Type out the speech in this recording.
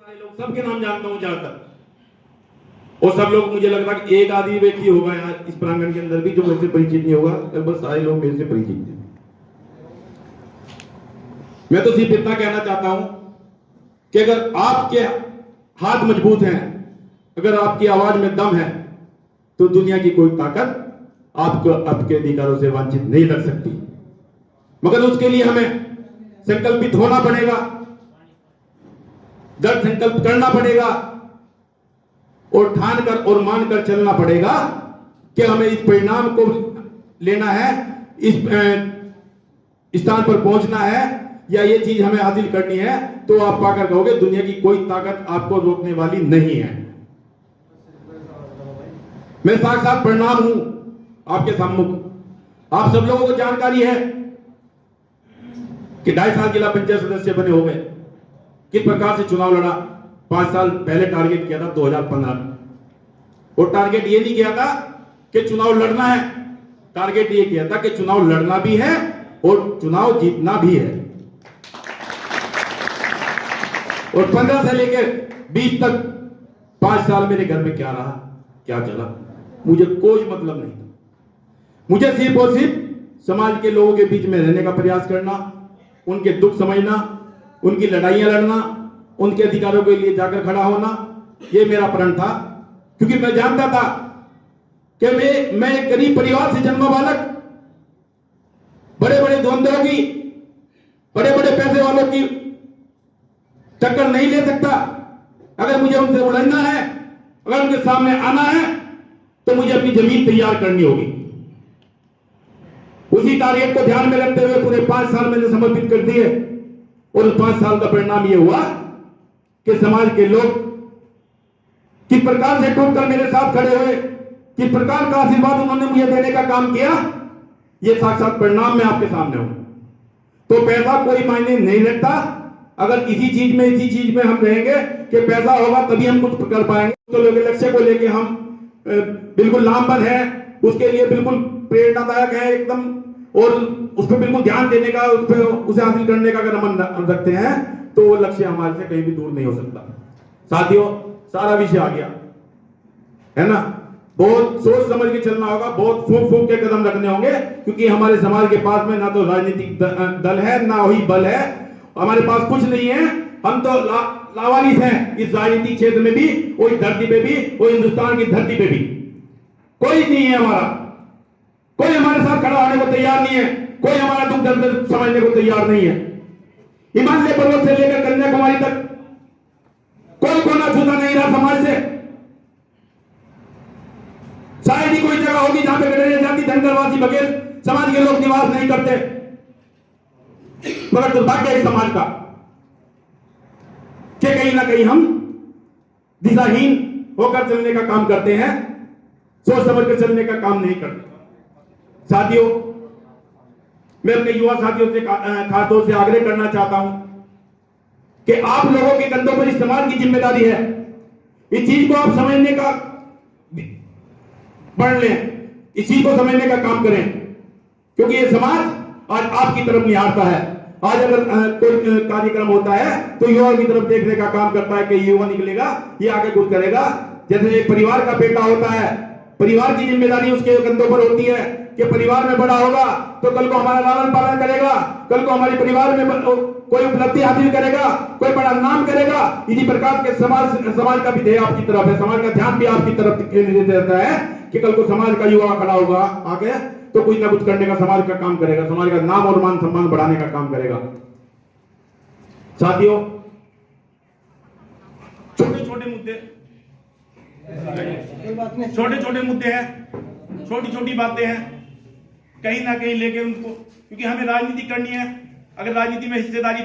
सारे लोग सबके नाम जानता हूं जहां तक, और सब लोग मुझे लगता है कि एक आदमी व्यक्ति होगा यहाँ इस प्रांगण के अंदर भी जो मेरे से परिचित नहीं होगा, लगभग सारे लोग मेरे से परिचित हैं। मैं तो सिर्फ इतना कहना चाहता हूं कि अगर आपके हाथ मजबूत हैं, अगर आपकी आवाज में दम है, तो दुनिया की कोई ताकत आपको आपके अधिकारों से वंचित नहीं रख सकती। मगर उसके लिए हमें संकल्पित होना पड़ेगा, दृढ़ संकल्प करना पड़ेगा और ठान कर और मान कर चलना पड़ेगा कि हमें इस परिणाम को लेना है, इस स्थान पर पहुंचना है या ये चीज हमें हासिल करनी है। तो आप पाकर कहोगे दुनिया की कोई ताकत आपको रोकने वाली नहीं है। मैं साक्षात परिणाम हूं आपके सम्मुख। आप सब लोगों को जानकारी है कि 2.5 साल जिला पंचायत सदस्य बने हो गए, किस प्रकार से चुनाव लड़ा। 5 साल पहले टारगेट किया था 2015 में, और टारगेट ये नहीं किया था कि चुनाव लड़ना है, टारगेट ये किया था कि चुनाव लड़ना भी है और चुनाव जीतना भी है। और 15 से लेकर 20 तक 5 साल मेरे घर में क्या रहा, क्या चला, मुझे कोई मतलब नहीं था। मुझे सिर्फ और सिर्फ समाज के लोगों के बीच में रहने का प्रयास करना, उनके दुख समझना, उनकी लड़ाइयां लड़ना, उनके अधिकारों के लिए जाकर खड़ा होना, यह मेरा प्रण था। क्योंकि मैं जानता था कि मैं एक गरीब परिवार से जन्मा बालक बड़े बड़े धंधों की, बड़े बड़े पैसे वालों की टक्कर नहीं ले सकता। अगर मुझे उनसे उलझना है, अगर उनके सामने आना है, तो मुझे अपनी जमीन तैयार करनी होगी। उसी टारगेट को ध्यान में रखते हुए पूरे 5 साल मैंने समर्पित कर दिए, और उस 5 साल का परिणाम यह हुआ कि समाज के लोग किस प्रकार से टूटकर मेरे साथ खड़े हुए, किस प्रकार का आशीर्वाद उन्होंने मुझे देने का काम किया, यह साक्षात परिणाम मैं आपके सामने हूं। तो पैसा कोई मायने नहीं रखता। अगर इसी चीज में हम रहेंगे कि पैसा होगा तभी हम कुछ कर पाएंगे, तो लोग लक्ष्य को लेके हम बिल्कुल लामबंद है, उसके लिए बिल्कुल प्रेरणादायक है एकदम, और उस पर बिल्कुल ध्यान देने का, उसे हासिल करने का अगर हम रखते हैं, तो वो लक्ष्य हमारे से कहीं भी दूर नहीं हो सकता। साथियों, सारा विषय आ गया है ना। बहुत सोच समझ के चलना होगा, बहुत फूंक फूंक के कदम रखने होंगे, क्योंकि हमारे समाज के पास में ना तो राजनीतिक दल है, ना ही बल है, हमारे पास कुछ नहीं है। हम तो लावारिस हैं इस राजनीतिक क्षेत्र में भी, और इस धरती पे भी, और हिंदुस्तान की धरती पे भी कोई नहीं है हमारा। कोई हमारे साथ खड़ा होने को तैयार नहीं है, कोई हमारा दुख दर्द समझने को तैयार नहीं है। हिमालय पर्वत से लेकर कन्याकुमारी तक कोई कोना छूता नहीं रहा समाज से। शायद ही कोई जगह होगी जहां पे गडरिया जाति, धनगरवासी, बघेल समाज के लोग निवास नहीं करते, मगर दुर्भाग्य है समाज का कि कहीं ना कहीं हम दिशाहीन होकर चलने का काम करते हैं, सोच समझ कर चलने का काम नहीं करते। साथियों, मैं अपने युवा साथियों से खासतौर से आग्रह करना चाहता हूं कि आप लोगों के कंधों पर इस समाज की जिम्मेदारी है। इस चीज को आप समझने का पढ़ लें, इस चीज को समझने का काम करें, क्योंकि ये समाज आज आपकी तरफ निहारता है। आज अगर कोई कार्यक्रम होता है तो युवा की तरफ देखने का काम करता है कि युवा निकलेगा, ये आगे कुछ करेगा। जैसे एक परिवार का बेटा होता है, परिवार की जिम्मेदारी उसके कंधों पर होती है कि परिवार में बड़ा होगा तो कल को हमारा लालन पालन करेगा, कल को हमारे परिवार में कोई उपलब्धि हासिल करेगा, कोई बड़ा नाम करेगा। इसी प्रकार के समाज का भी ध्येय आपकी तरफ है, समाज का ध्यान भी आपकी तरफ केंद्रित रहता है कि कल को समाज का युवा खड़ा होगा आगे तो कुछ ना कुछ करने का, समाज का काम करेगा, समाज का नाम और मान सम्मान बढ़ाने का काम करेगा। साथियों, छोटे छोटे मुद्दे हैं, छोटी छोटी बातें हैं, कहीं ना कहीं लेके उनको, क्योंकि हमें राजनीति करनी है। अगर राजनीति में हिस्सेदारी